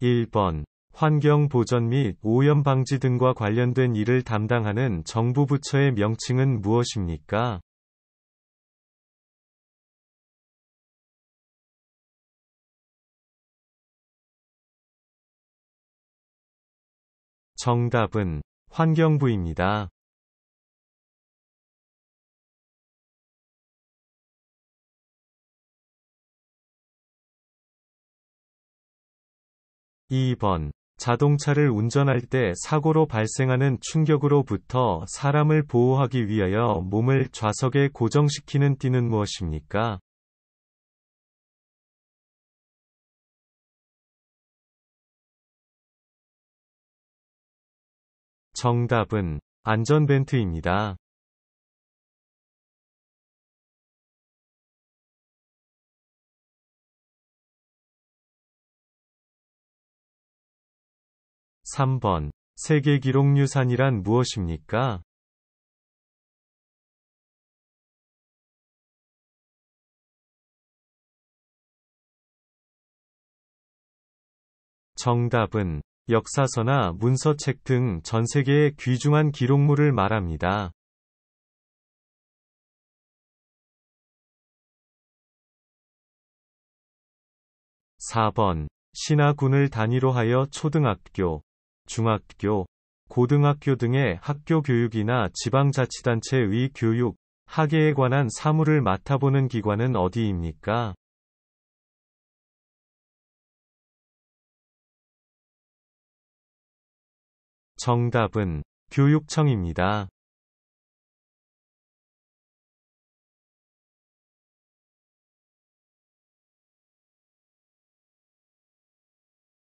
1번. 환경보전 및 오염 방지 등과 관련된 일을 담당하는 정부 부처의 명칭은 무엇입니까? 정답은 환경부입니다. 2번. 자동차를 운전할 때 사고로 발생하는 충격으로부터 사람을 보호하기 위하여 몸을 좌석에 고정시키는 띠는 무엇입니까? 정답은 안전벨트입니다. 3번. 세계기록유산이란 무엇입니까? 정답은 역사서나 문서책 등 전 세계의 귀중한 기록물을 말합니다. 4번. 신하군을 단위로 하여 초등학교, 중학교, 고등학교 등의 학교 교육이나 지방자치단체의 교육, 학예에 관한 사무를 맡아보는 기관은 어디입니까? 정답은 교육청입니다.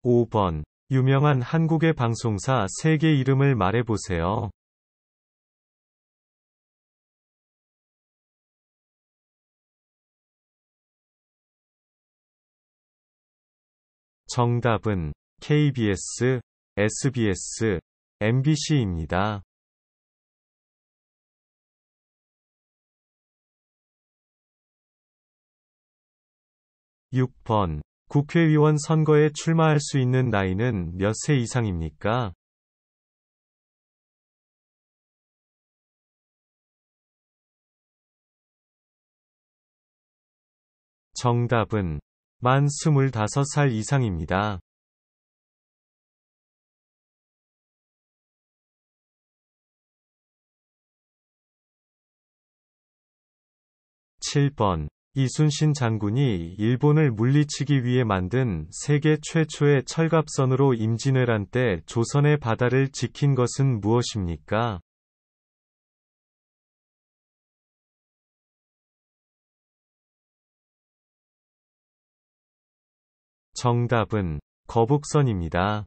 5번. 유명한 한국의 방송사 3개 이름을 말해보세요. 정답은 KBS, SBS, MBC입니다. 6번. 국회의원 선거에 출마할 수 있는 나이는 몇 세 이상입니까? 정답은 만 25살 이상입니다. 7번. 이순신 장군이 일본을 물리치기 위해 만든 세계 최초의 철갑선으로 임진왜란 때 조선의 바다를 지킨 것은 무엇입니까? 정답은 거북선입니다.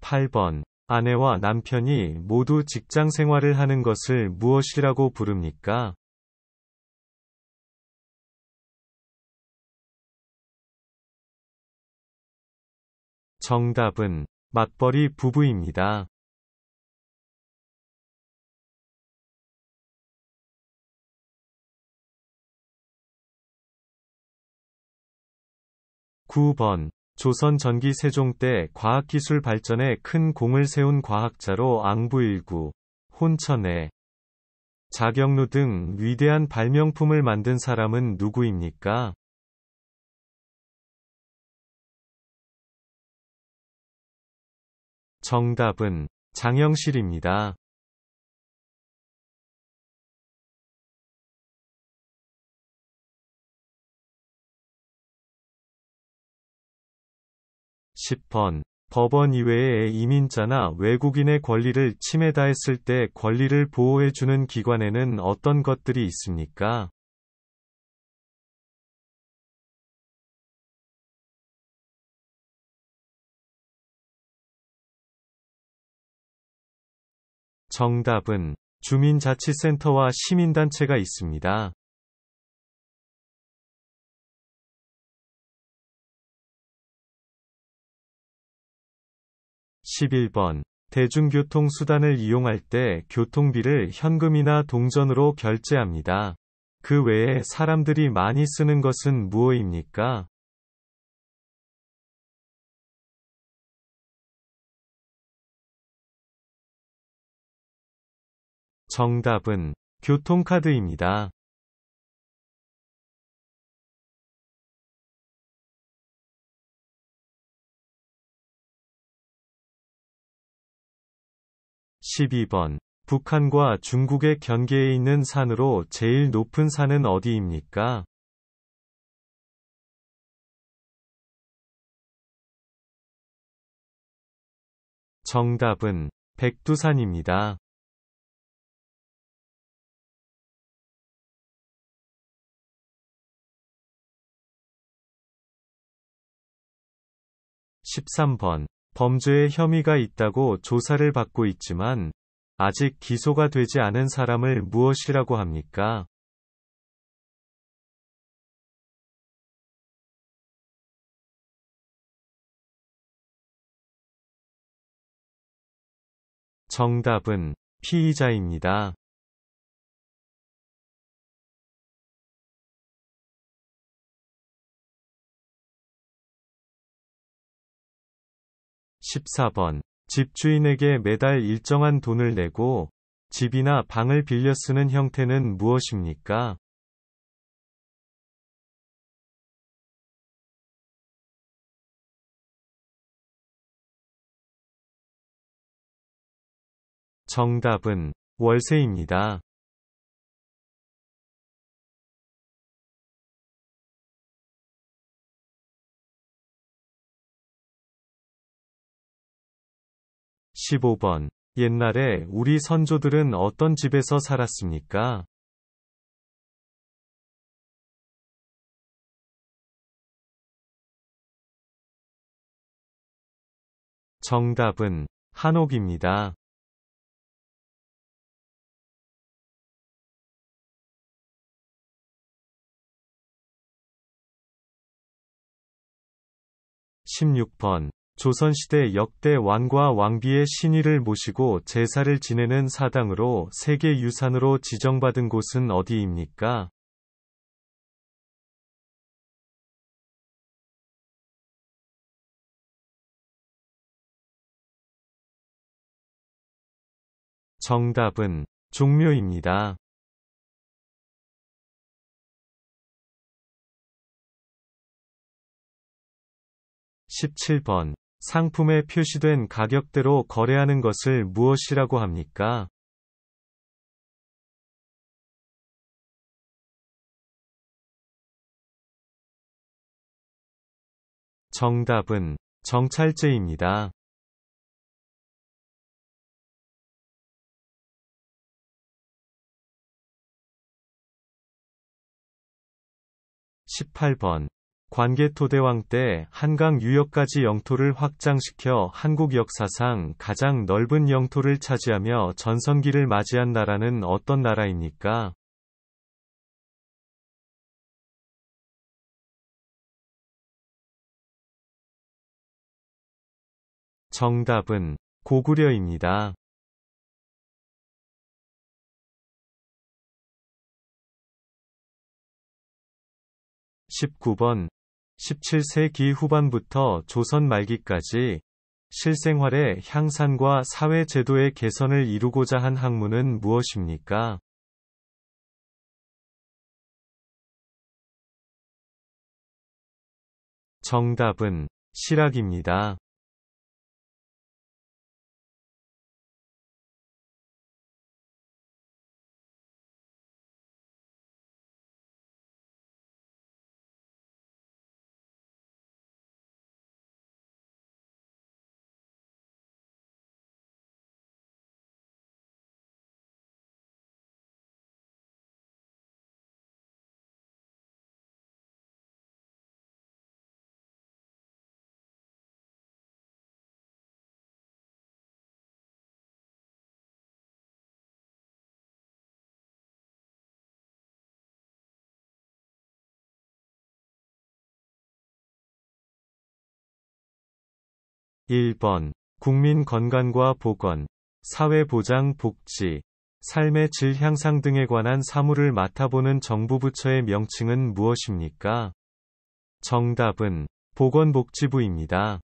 8번. 아내와 남편이 모두 직장 생활을 하는 것을 무엇이라고 부릅니까? 정답은 맞벌이 부부입니다. 9번. 조선 전기 세종 때 과학기술 발전에 큰 공을 세운 과학자로 앙부일구, 혼천해, 자경루 등 위대한 발명품을 만든 사람은 누구입니까? 정답은 장영실입니다. 10번. 법원 이외의 이민자나 외국인의 권리를 침해다했을 때 권리를 보호해주는 기관에는 어떤 것들이 있습니까? 정답은 주민자치센터와 시민단체가 있습니다. 11번. 대중교통 수단을 이용할 때 교통비를 현금이나 동전으로 결제합니다. 그 외에 사람들이 많이 쓰는 것은 무엇입니까? 정답은 교통카드입니다. 12번. 북한과 중국의 경계에 있는 산으로 제일 높은 산은 어디입니까? 정답은 백두산입니다. 13번. 범죄의 혐의가 있다고 조사를 받고 있지만 아직 기소가 되지 않은 사람을 무엇이라고 합니까? 정답은 피의자입니다. 14번. 집주인에게 매달 일정한 돈을 내고 집이나 방을 빌려 쓰는 형태는 무엇입니까? 정답은 월세입니다. 15번. 옛날에 우리 선조들은 어떤 집에서 살았습니까? 정답은 한옥입니다. 16번. 조선시대 역대 왕과 왕비의 신의를 모시고 제사를 지내는 사당으로 세계유산으로 지정받은 곳은 어디입니까? 정답은 종묘입니다. 17번. 상품에 표시된 가격대로 거래하는 것을 무엇이라고 합니까? 정답은 정찰제입니다. 18번. 관개토대왕 때 한강 유역까지 영토를 확장시켜 한국 역사상 가장 넓은 영토를 차지하며 전성기를 맞이한 나라는 어떤 나라입니까? 정답은 고구려입니다. 19번. 17세기 후반부터 조선 말기까지 실생활의 향상과 사회 제도의 개선을 이루고자 한 학문은 무엇입니까? 정답은 실학입니다. 1번. 국민 건강과 보건, 사회보장 복지, 삶의 질 향상 등에 관한 사무를 맡아보는 정부 부처의 명칭은 무엇입니까? 정답은 보건복지부입니다.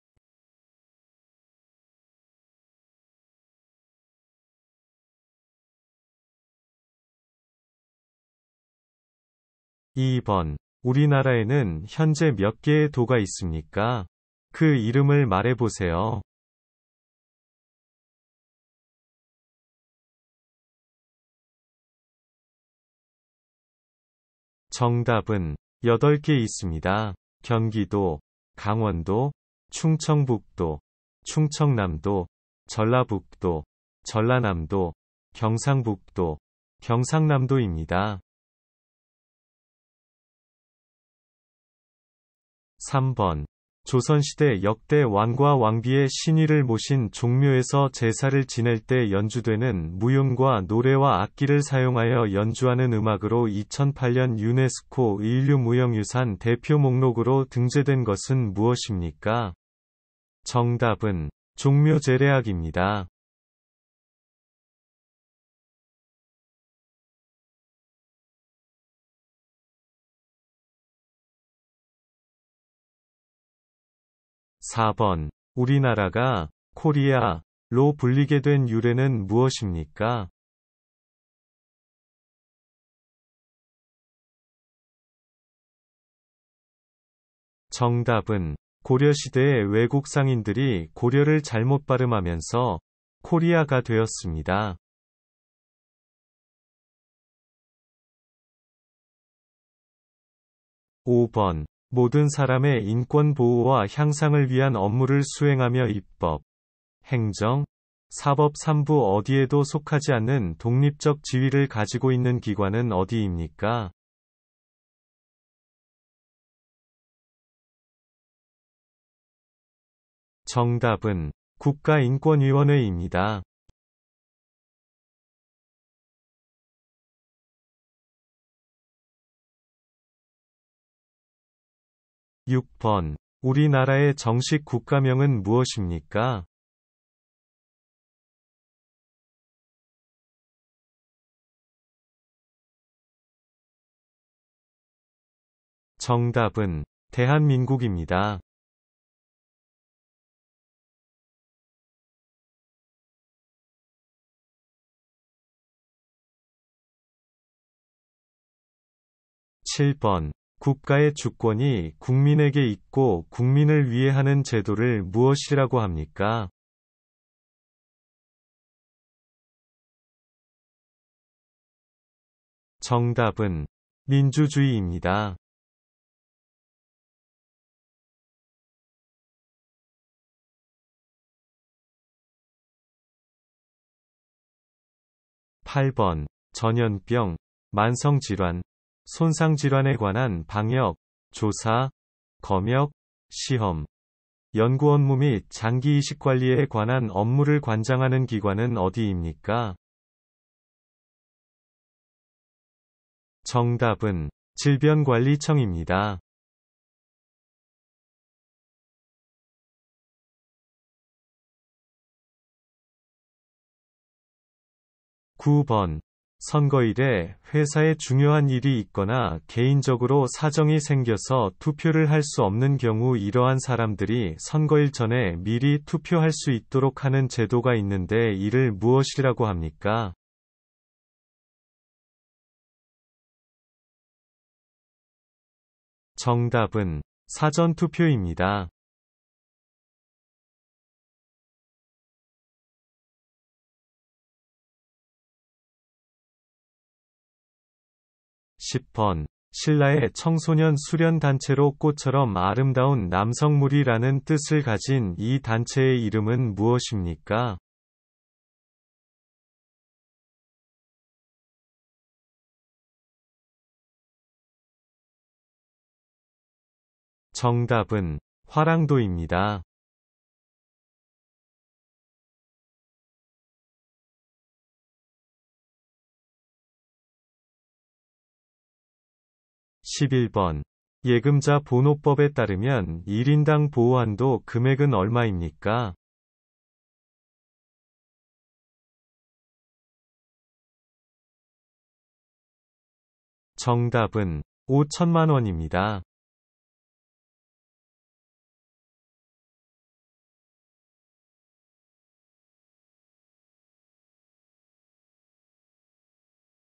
2번. 우리나라에는 현재 몇 개의 도가 있습니까? 그 이름을 말해보세요. 정답은 8개 있습니다. 경기도, 강원도, 충청북도, 충청남도, 전라북도, 전라남도, 경상북도, 경상남도입니다. 3번. 조선시대 역대 왕과 왕비의 신위를 모신 종묘에서 제사를 지낼 때 연주되는 무용과 노래와 악기를 사용하여 연주하는 음악으로 2008년 유네스코 인류무형유산 대표 목록으로 등재된 것은 무엇입니까? 정답은 종묘제례악입니다. 4번. 우리나라가 코리아로 불리게 된 유래는 무엇입니까? 정답은 고려시대의 외국 상인들이 고려를 잘못 발음하면서 코리아가 되었습니다. 5번. 모든 사람의 인권 보호와 향상을 위한 업무를 수행하며 입법, 행정, 사법 3부 어디에도 속하지 않는 독립적 지위를 가지고 있는 기관은 어디입니까? 정답은 국가인권위원회입니다. 6번. 우리나라의 정식 국가명은 무엇입니까? 정답은 대한민국입니다. 7번. 국가의 주권이 국민에게 있고 국민을 위해 하는 제도를 무엇이라고 합니까? 정답은 민주주의입니다. 8번. 전염병, 만성질환, 손상질환에 관한 방역, 조사, 검역, 시험, 연구 업무 및 장기 이식 관리에 관한 업무를 관장하는 기관은 어디입니까? 정답은 질병관리청입니다. 9번. 선거일에 회사에 중요한 일이 있거나 개인적으로 사정이 생겨서 투표를 할 수 없는 경우 이러한 사람들이 선거일 전에 미리 투표할 수 있도록 하는 제도가 있는데 이를 무엇이라고 합니까? 정답은 사전투표입니다. 10번. 신라의 청소년 수련 단체로 꽃처럼 아름다운 남성물이라는 뜻을 가진 이 단체의 이름은 무엇입니까? 정답은 화랑도입니다. 11번. 예금자 본호법에 따르면 1인당 보호한도 금액은 얼마입니까? 정답은 5천만 원입니다.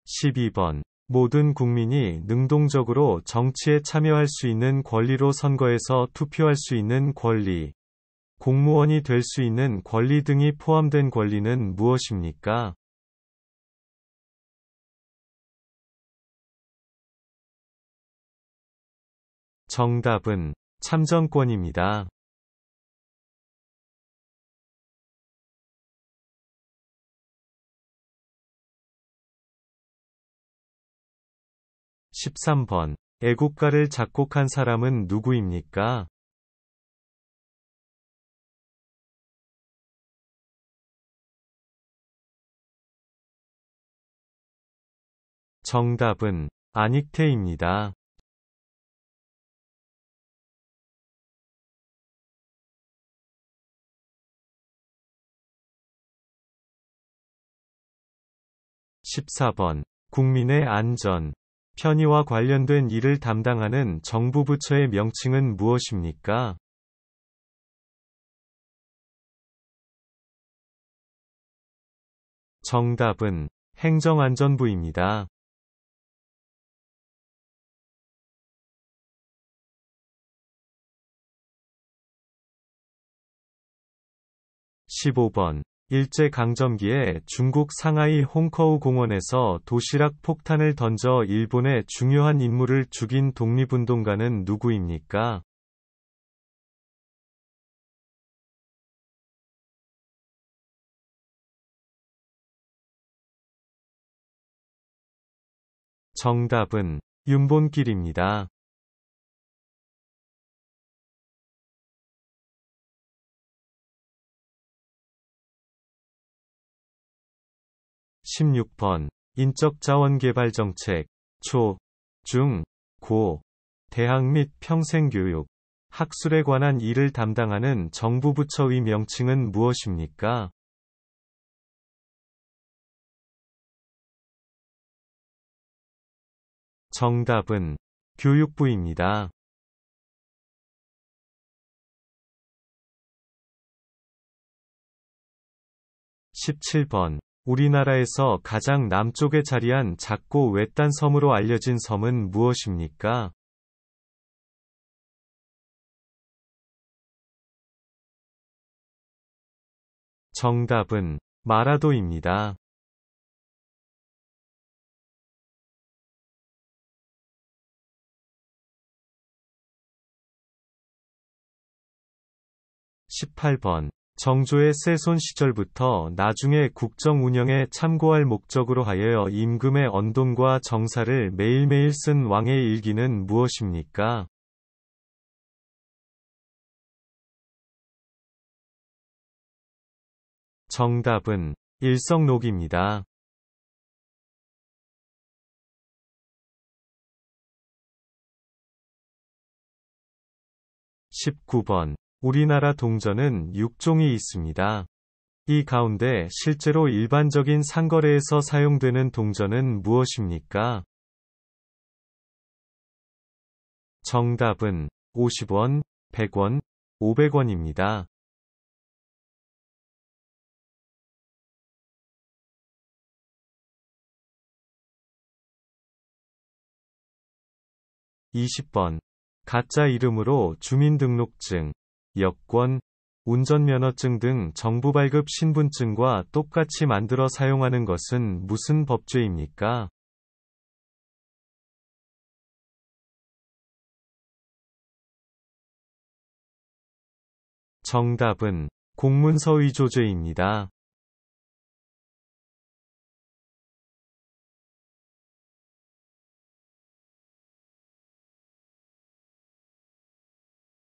12번. 모든 국민이 능동적으로 정치에 참여할 수 있는 권리로 선거에서 투표할 수 있는 권리, 공무원이 될 수 있는 권리 등이 포함된 권리는 무엇입니까? 정답은 참정권입니다. 13번. 애국가를 작곡한 사람은 누구입니까? 정답은 안익태입니다. 14번. 국민의 안전, 편의와 관련된 일을 담당하는 정부 부처의 명칭은 무엇입니까? 정답은 행정안전부입니다. 15번. 일제강점기에 중국 상하이 홍커우 공원에서 도시락 폭탄을 던져 일본의 중요한 인물을 죽인 독립운동가는 누구입니까? 정답은 윤본길입니다. 16번. 인적자원개발정책, 초, 중, 고, 대학 및 평생교육, 학술에 관한 일을 담당하는 정부 부처의 명칭은 무엇입니까? 정답은 교육부입니다. 17번. 우리나라에서 가장 남쪽에 자리한 작고 외딴 섬으로 알려진 섬은 무엇입니까? 정답은 마라도입니다. 18번. 정조의 세손 시절부터 나중에 국정 운영에 참고할 목적으로 하여 임금의 언돈과 정사를 매일매일 쓴 왕의 일기는 무엇입니까? 정답은 일성록입니다. 19번. 우리나라 동전은 6종이 있습니다. 이 가운데 실제로 일반적인 상거래에서 사용되는 동전은 무엇입니까? 정답은 50원, 100원, 500원입니다. 20번. 가짜 이름으로 주민등록증, 여권, 운전면허증 등 정부 발급 신분증과 똑같이 만들어 사용하는 것은 무슨 법죄입니까? 정답은 공문서 위조죄입니다.